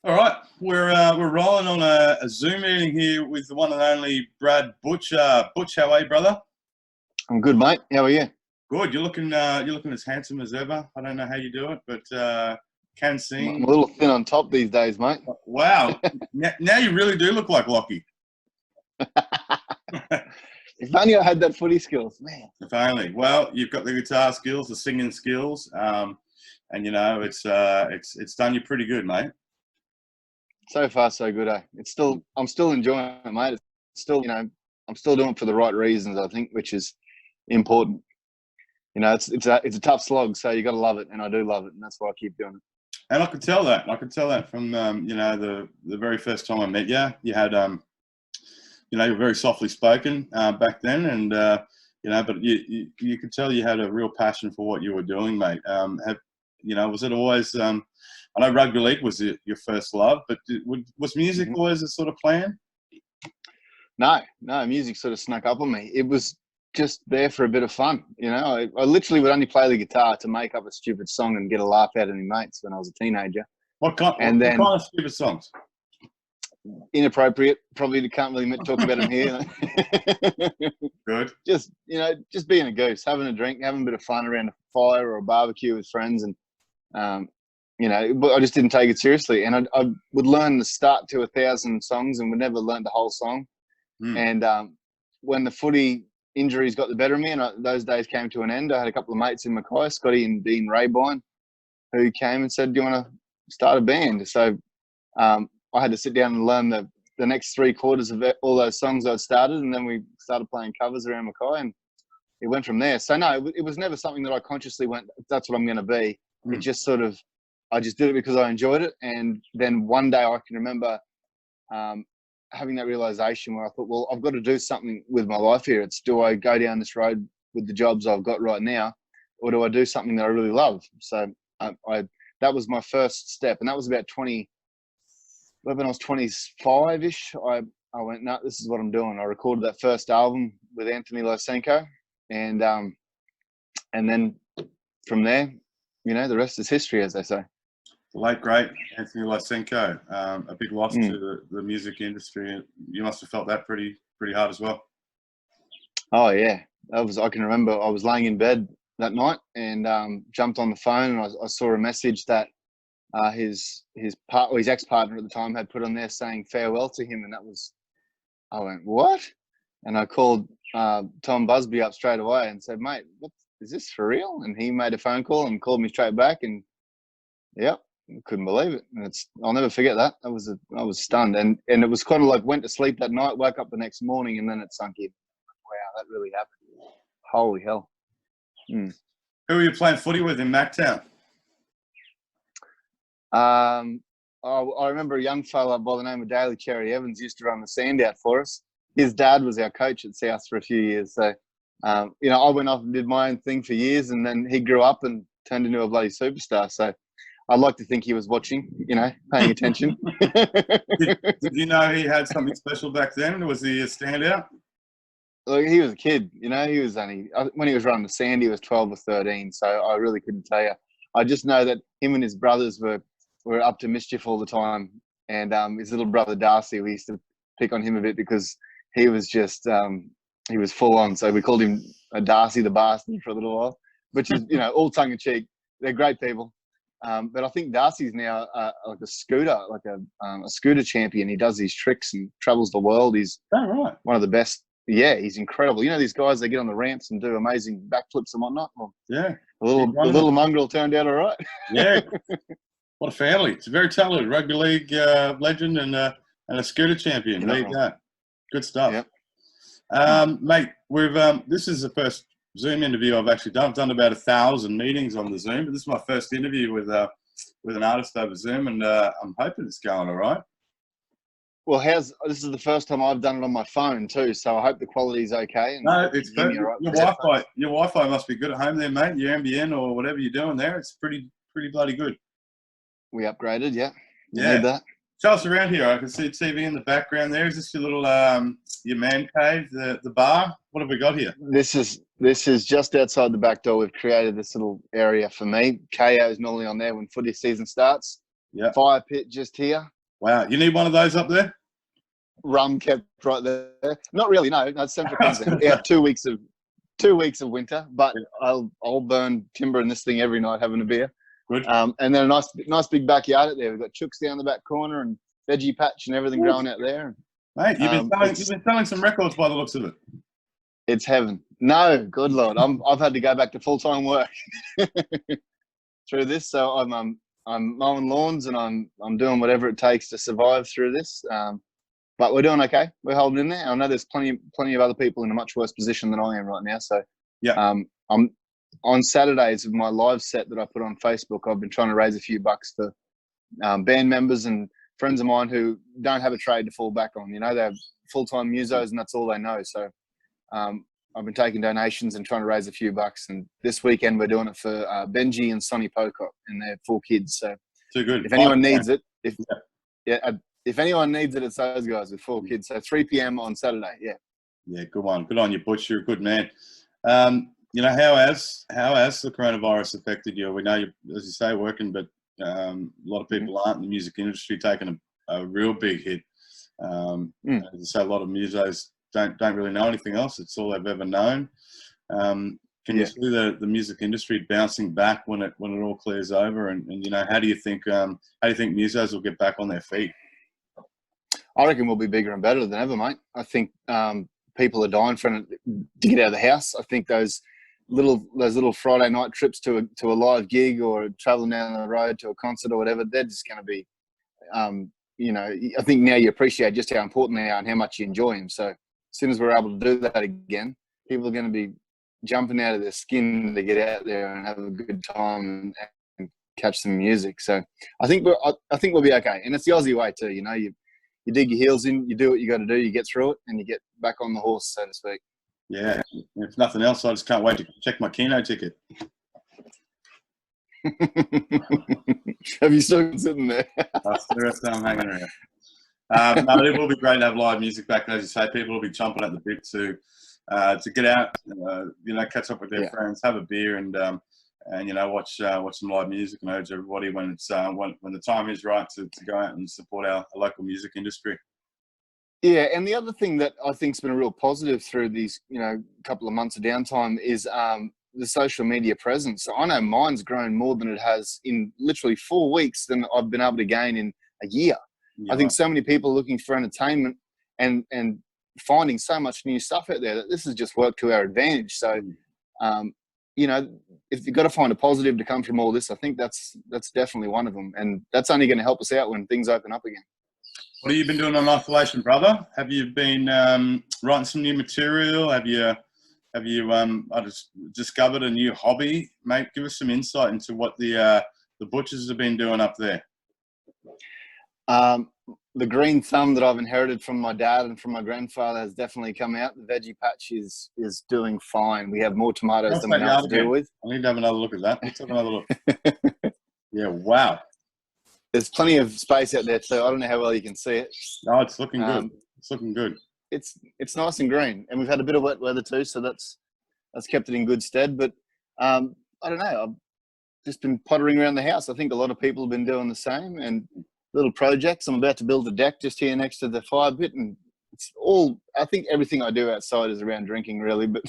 All right, we're rolling on a Zoom meeting here with the one and only Brad Butch. Butch, how are you, brother? I'm good, mate. How are you? Good. You're looking as handsome as ever. I don't know how you do it, but can I'm a sing. little thin on top these days, mate. Wow. Now you really do look like Lockie. If only I had that footy skills, man. If only. Well, you've got the guitar skills, the singing skills, and it's done you pretty good, mate. So far, so good, eh? I'm still enjoying it, mate. It's still, I'm still doing it for the right reasons, I think, which is important. It's a tough slog, so you got to love it, and I do love it, and that's why I keep doing it. And I could tell that. I could tell that from the very first time I met you. You had you were very softly spoken back then, and but you could tell you had a real passion for what you were doing, mate. Was it always? I know rugby league was your first love, but was music always a sort of plan? No, music sort of snuck up on me. It was just there for a bit of fun, I literally would only play the guitar to make up a stupid song and get a laugh out of my mates when I was a teenager. What kind of stupid songs? Inappropriate. Probably can't really talk about them here. Good. Just being a goose, having a drink, having a bit of fun around a fire or a barbecue with friends, and but I just didn't take it seriously. And I would learn the start to 1,000 songs and would never learn the whole song. And when the footy injuries got the better of me, and those days came to an end, I had a couple of mates in Mackay, Scotty and Dean Raybine, who came and said, "Do you want to start a band?" So I had to sit down and learn the next 3/4 of all those songs I'd started, and then we started playing covers around Mackay, and it went from there. So no, it was never something that I consciously went, "That's what I'm going to be." It just sort of, I just did it because I enjoyed it. And then one day I can remember having that realization where I thought, well, I've got to do something with my life here. It's, do I go down this road with the jobs I've got right now, or do I do something that I really love? So that was my first step, and that was about when I was 25-ish. I went, no, this is what I'm doing. I recorded that first album with Anthony Lysenko, and then from there, the rest is history, as they say. The late great Anthony Lysenko, a big loss to the music industry. You must have felt that pretty hard as well. Oh yeah, I can remember I was laying in bed that night and jumped on the phone, and I saw a message that his ex-partner at the time had put on there saying farewell to him, and I went, what? And I called Tom Busby up straight away and said, mate, what, is this for real? And he made a phone call and called me straight back, and yep, couldn't believe it. And I'll never forget that. I was stunned, and it was kind of like went to sleep that night, woke up the next morning, and then it sunk in. Wow, that really happened. Holy hell. Who were you playing footy with in Mactown? I remember a young fella by the name of Daly Cherry Evans used to run the sand out for us. His dad was our coach at South for a few years. So, I went off and did my own thing for years, and then he grew up and turned into a bloody superstar. So I'd like to think he was watching, paying attention. Did you know he had something special back then? Was he a standout? Look, he was a kid, he was when he was running the sand, he was 12 or 13. So I really couldn't tell you. I just know that him and his brothers were up to mischief all the time. And his little brother Darcy, we used to pick on him a bit because he was just, he was full on. So we called him Darcy the Bastard for a little while, which is, all tongue in cheek. They're great people. But I think Darcy's now like a scooter champion. He does these tricks and travels the world. He's right. One of the best. Yeah, he's incredible. These guys, they get on the ramps and do amazing backflips and whatnot. Well, yeah. The little mongrel turned out all right. Yeah. What a family. It's a very talented rugby league legend and a scooter champion. There you go. Good stuff. Yep. Mate, we've this is the first Zoom interview I've actually done. I've done about 1,000 meetings on the Zoom, but this is my first interview with an artist over Zoom, and I'm hoping it's going all right. Well, this is the first time I've done it on my phone too, so I hope the quality's okay. No, it's perfect. Your Wi-Fi must be good at home there, mate. Your NBN or whatever you're doing there, it's pretty bloody good. We upgraded, yeah. Yeah. Need that. Show us around here. I can see TV in the background there. Is this your little your man cave, the bar? What have we got here? This is just outside the back door. We've created this little area for me. KO is normally on there when footy season starts. Yeah. Fire pit just here. Wow. You need one of those up there? Rum kept right there. Not really, no. That's Central Queensland. Yeah, 2 weeks of winter, but I'll burn timber in this thing every night having a beer. Good. And then a nice big backyard out there. We've got chooks down the back corner and veggie patch and everything growing out there. Mate, you've been selling some records by the looks of it. It's heaven. No, good Lord. I've had to go back to full-time work through this. So I'm mowing lawns and I'm doing whatever it takes to survive through this. But we're doing okay. We're holding in there. I know there's plenty of other people in a much worse position than I am right now. So yeah, I'm on Saturdays with my live set that I put on Facebook. I've been trying to raise a few bucks for band members and friends of mine who don't have a trade to fall back on. You know, they have full-time musos and that's all they know. So I've been taking donations and trying to raise a few bucks. And this weekend we're doing it for Benji and Sonny Pocock and their 4 kids. So too good. If anyone needs it, if anyone needs it, it's those guys with 4 kids. So 3 p.m. on Saturday. Yeah. Yeah, good one. Good on you, Butch. You're a good man. You know, how has the coronavirus affected you? We know you, as you say, working, but a lot of people aren't in the music industry taking a real big hit. As I say, a lot of musos don't really know anything else. It's all they've ever known. Can you see the music industry bouncing back when it all clears over? And you know, how do you think musos will get back on their feet? I reckon we'll be bigger and better than ever, mate. I think people are dying to get out of the house. I think those little Friday night trips to a live gig or traveling down the road to a concert or whatever, they're just going to be, you know, I think now you appreciate just how important they are and how much you enjoy them. So as soon as we're able to do that again, people are going to be jumping out of their skin to get out there and have a good time and catch some music. So I think we'll be okay. And it's the Aussie way too. You know, you dig your heels in, you do what you got to do, you get through it, and you get back on the horse, so to speak. Yeah. If nothing else, I just can't wait to check my Keno ticket. Have you still been sitting there? I still I'm hanging around. No, it will be great to have live music back. As you say, people will be chomping at the bit to get out, you know, catch up with their friends, have a beer, and you know, watch some live music. And urge everybody when it's when the time is right to go out and support our local music industry. Yeah, and the other thing that I think's been a real positive through these, you know, couple of months of downtime is the social media presence. So I know mine's grown more than it has in literally 4 weeks than I've been able to gain in a year. Yeah. I think so many people are looking for entertainment and finding so much new stuff out there that this has just worked to our advantage. So, you know, if you've got to find a positive to come from all this, I think that's definitely one of them. And that's only going to help us out when things open up again. What have you been doing on Isolation, brother? Have you been writing some new material? Have you I just discovered a new hobby? Mate, give us some insight into what the Butchers have been doing up there. The green thumb that I've inherited from my dad and from my grandfather has definitely come out. The veggie patch is doing fine. We have more tomatoes than we know what to do with. I need to have another look at that. Let's have another look. Yeah, wow. There's plenty of space out there too. I don't know how well you can see it. No, it's looking good. It's looking good. It's nice and green, and we've had a bit of wet weather too, so that's kept it in good stead. But I don't know. I've just been pottering around the house. I think a lot of people have been doing the same, and little projects. I'm about to build a deck just here next to the fire pit, and it's all. I think everything I do outside is around drinking, really, but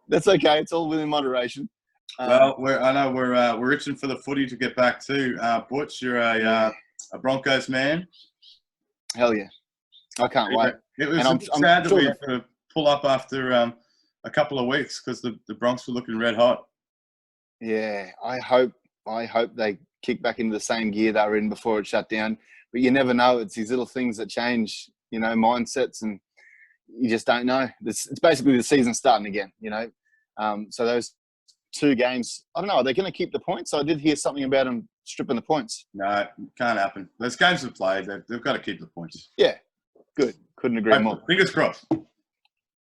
that's okay. It's all within moderation. Well, I know we're itching for the footy to get back to. Butch, you're a Broncos man. Hell yeah. I can't wait. It was sad that we had to pull up after a couple of weeks because the Bronx were looking red hot. Yeah, I hope they kick back into the same gear they were in before it shut down. But you never know. It's these little things that change, you know, mindsets, and you just don't know. It's basically the season starting again, you know. So those 2 games, I don't know, are they going to keep the points? I did hear something about them stripping the points. No, it can't happen. Those games have played. They've got to keep the points. Yeah, good. Couldn't agree more. Fingers crossed.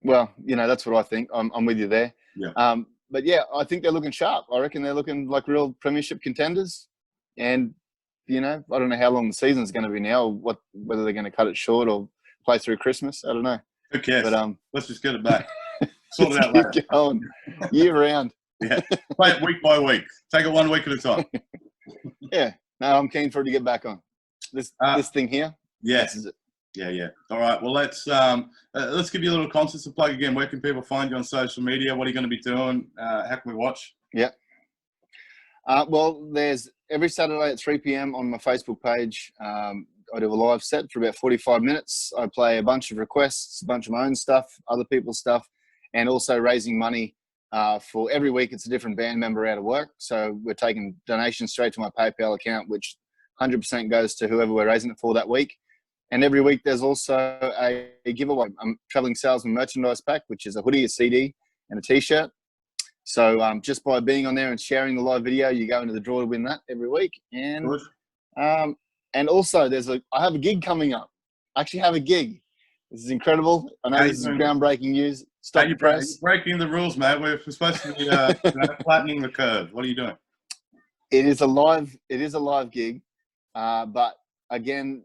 Well, you know, that's what I think. I'm with you there. Yeah. But yeah, I think they're looking sharp. I reckon they're looking like real premiership contenders. And, you know, I don't know how long the season's going to be now, or whether they're going to cut it short or play through Christmas. I don't know. Who cares? But let's just get it back. Sort it out later. Keep going year round. Yeah. Play it week by week. Take it 1 week at a time. Yeah. No, I'm keen for it to get back on. This thing here. Yes. This is it. Yeah. All right. Well, let's give you a little concert to plug again. Where can people find you on social media? What are you going to be doing? How can we watch? Yeah. Well, there's every Saturday at 3 p.m. on my Facebook page. I do a live set for about 45 minutes. I play a bunch of requests, a bunch of my own stuff, other people's stuff, and also raising money for every week. It's a different band member out of work. So we're taking donations straight to my PayPal account, which 100% goes to whoever we're raising it for that week. And every week there's also a giveaway. I'm Traveling Salesman merchandise pack, which is a hoodie, a CD, and a T-shirt. So just by being on there and sharing the live video, you go into the draw to win that every week. And also I have a gig coming up. I actually have a gig. This is incredible. I know this is groundbreaking news. Stop the press. You're breaking the rules, mate. We're supposed to be flattening the curve. What are you doing? It is a live gig. But again,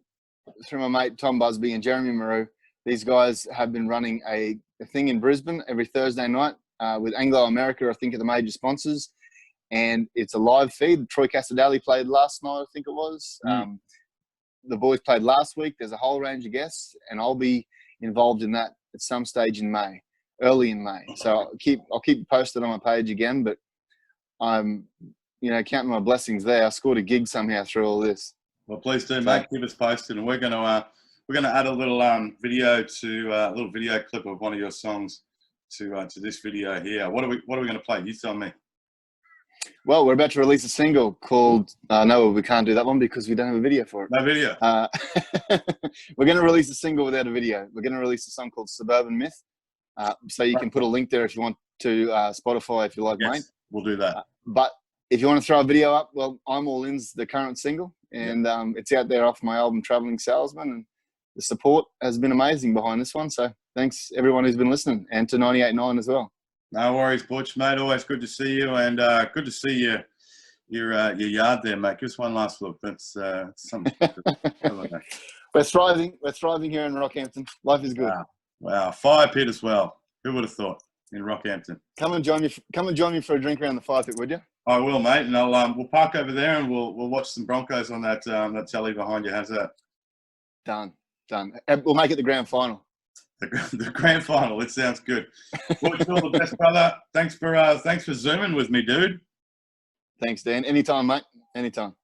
through my mate Tom Busby and Jeremy Maru, these guys have been running a thing in Brisbane every Thursday night with Anglo America, I think, are the major sponsors. And it's a live feed. Troy Casadali played last night, I think it was. The boys played last week. There's a whole range of guests, and I'll be involved in that at some stage in May, early in May. So I'll keep you posted on my page again, but I'm, counting my blessings there. I scored a gig somehow through all this. Well, please do, mate. Keep us posted, and we're going to add a little video clip of one of your songs to this video here. What are we going to play? You tell me. Well, we're about to release a single called no, we can't do that one because we don't have a video for it. No video. We're going to release a single without a video. We're going to release a song called Suburban Myth. So you can put a link there if you want to Spotify, if you like, mate. We'll do that. But if you want to throw a video up, well, I'm All In's the current single, and it's out there off my album Traveling Salesman, and the support has been amazing behind this one. So thanks everyone who's been listening, and to 98.9 as well. No worries, Butch, mate. Always good to see you, and good to see your yard there, mate. Give us one last look. That's something. We're thriving. We're thriving here in Rockhampton. Life is good. Wow. Fire pit as well. Who would have thought in Rockhampton? Come and join me for a drink around the fire pit, would you? I will, mate. And we'll park over there, and we'll watch some Broncos on that telly behind you. How's that? Done. We'll make it the grand final. The grand final. It sounds good. Butch, all the best, brother. Thanks for zooming with me, dude. Thanks, Dan. Anytime, mate. Anytime.